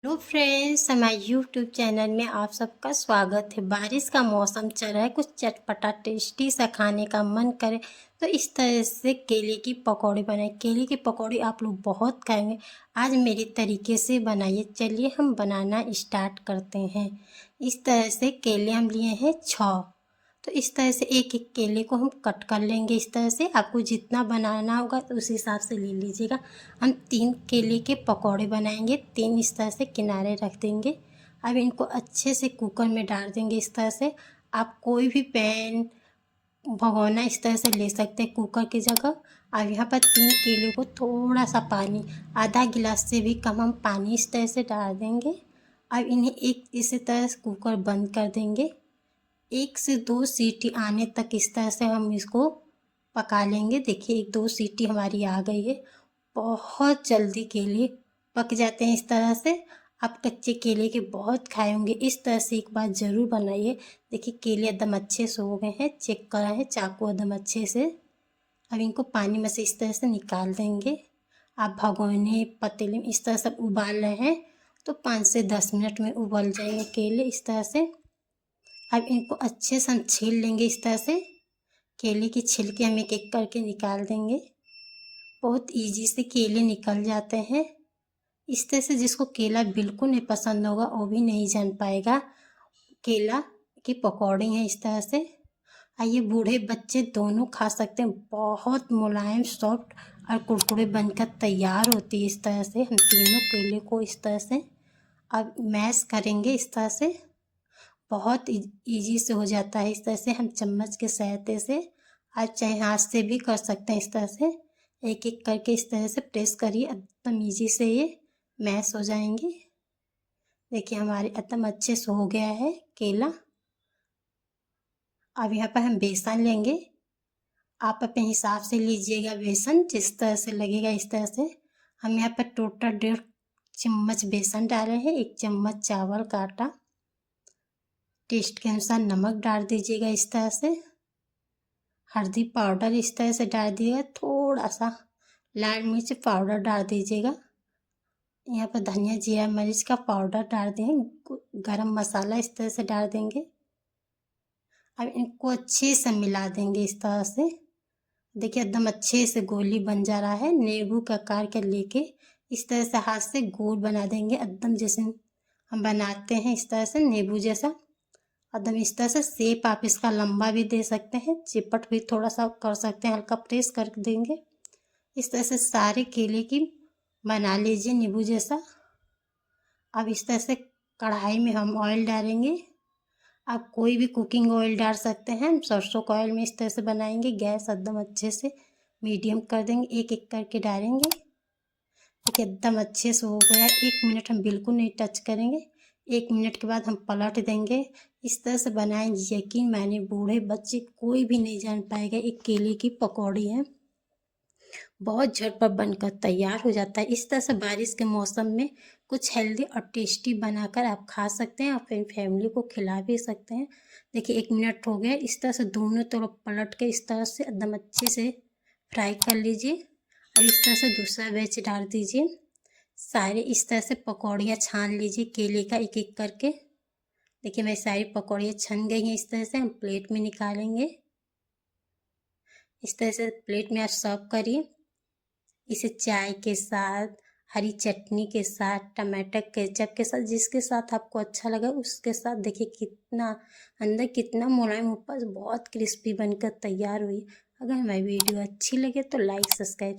Hello friends, हमारे YouTube channel में आप सबका स्वागत है। बारिश का मौसम चल रहा है, कुछ चटपटा टेस्टी सा खाने का मन करे तो इस तरह से केले की पकौड़ी बनाए। केले की पकौड़ी आप लोग बहुत खाएंगे, आज मेरे तरीके से बनाइए। चलिए हम बनाना स्टार्ट करते हैं। इस तरह से केले हम लिए हैं 6, तो इस तरह से एक एक केले को हम कट कर लेंगे। इस तरह से आपको जितना बनाना होगा तो उस हिसाब से ले लीजिएगा। हम 3 केले के पकौड़े बनाएंगे, 3 इस तरह से किनारे रख देंगे। अब इनको अच्छे से कुकर में डाल देंगे। इस तरह से आप कोई भी पैन भगोना इस तरह से ले सकते हैं कुकर की जगह। अब यहाँ पर 3 केले को थोड़ा सा पानी, आधा गिलास से भी कम हम पानी इस तरह से डाल देंगे। अब इन्हें एक इसी तरह से कुकर बंद कर देंगे। 1 से 2 सीटी आने तक इस तरह से हम इसको पका लेंगे। देखिए 1-2 सीटी हमारी आ गई है। बहुत जल्दी केले पक जाते हैं इस तरह से। आप कच्चे केले के बहुत खाए होंगे, इस तरह से एक बार ज़रूर बनाइए। देखिए केले एकदम अच्छे से हो गए हैं, चेक करा है चाकू एकदम अच्छे से। अब इनको पानी में से इस तरह से निकाल देंगे। आप भगोने पतीले में इस तरह से उबाल रहे हैं तो 5 से 10 मिनट में उबल जाएंगे केले इस तरह से। अब इनको अच्छे से हम छील लेंगे। इस तरह से केले की छिलके हम एक एक करके निकाल देंगे। बहुत इजी से केले निकल जाते हैं। इस तरह से जिसको केला बिल्कुल नहीं पसंद होगा वो भी नहीं जान पाएगा केला की पकौड़ी है इस तरह से। आइए बूढ़े बच्चे दोनों खा सकते हैं। बहुत मुलायम सॉफ्ट और कुरकुरे बनकर तैयार होती है इस तरह से। हम तीनों केले को इस तरह से अब मैश करेंगे इस तरह से। बहुत इजी से हो जाता है इस तरह से। हम चम्मच के सहायता से, आप चाहे हाथ से भी कर सकते हैं इस तरह से। एक एक करके इस तरह से प्रेस करिए, एकदम इजी से ये मैश हो जाएंगे। देखिए हमारे एकदम अच्छे से हो गया है केला। अब यहाँ पर हम बेसन लेंगे। आप अपने हिसाब से लीजिएगा बेसन, जिस तरह से लगेगा इस तरह से। हम यहाँ पर टोटल 1.5 चम्मच बेसन डाले हैं, 1 चम्मच चावल का आटा। टेस्ट के अनुसार नमक डाल दीजिएगा इस तरह से। हल्दी पाउडर इस तरह से डाल दिएगा। थोड़ा सा लाल मिर्च पाउडर डाल दीजिएगा। यहाँ पर धनिया जीरा मिर्च का पाउडर डाल देंगे। गरम मसाला इस तरह से डाल देंगे। अब इनको अच्छे से मिला देंगे इस तरह से। देखिए एकदम अच्छे से गोली बन जा रहा है। नींबू का आकार के लेके इस तरह से हाथ से गोल बना देंगे, एकदम जैसे हम बनाते हैं इस तरह से नींबू जैसा। एकदम इस तरह से शेप आप इसका लंबा भी दे सकते हैं, चिपट भी थोड़ा सा कर सकते हैं, हल्का प्रेस कर देंगे। इस तरह से सारे केले की बना लीजिए नींबू जैसा। अब इस तरह से कढ़ाई में हम ऑयल डालेंगे। आप कोई भी कुकिंग ऑयल डाल सकते हैं, हम सरसों का ऑयल में इस तरह से बनाएंगे। गैस एकदम अच्छे से मीडियम कर देंगे, एक एक करके डालेंगे। देखिए एकदम अच्छे से हो गया। 1 मिनट हम बिल्कुल नहीं टच करेंगे। 1 मिनट के बाद हम पलट देंगे। इस तरह से बनाएंगे, यकीन मानिए बूढ़े बच्चे कोई भी नहीं जान पाएगा एक केले की पकौड़ी है। बहुत झटपट बनकर तैयार हो जाता है। इस तरह से बारिश के मौसम में कुछ हेल्दी और टेस्टी बनाकर आप खा सकते हैं, अपनी फैमिली को खिला भी सकते हैं। देखिए 1 मिनट हो गया। इस तरह से दोनों तरफ पलट के इस तरह से एकदम अच्छे से फ्राई कर लीजिए। और इस तरह से दूसरा बैच डाल दीजिए। सारे इस तरह से पकौड़ियाँ छान लीजिए केले का एक एक करके। देखिए मेरी सारी पकौड़ियाँ छन गई हैं। इस तरह से हम प्लेट में निकालेंगे। इस तरह से प्लेट में आप सर्व करिए। इसे चाय के साथ, हरी चटनी के साथ, टमाटर केचप के साथ, जिसके साथ आपको अच्छा लगा उसके साथ। देखिए कितना अंदर कितना मुलायम, ऊपर बहुत क्रिस्पी बनकर तैयार हुई। अगर हमारी वीडियो अच्छी लगे तो लाइक सब्सक्राइब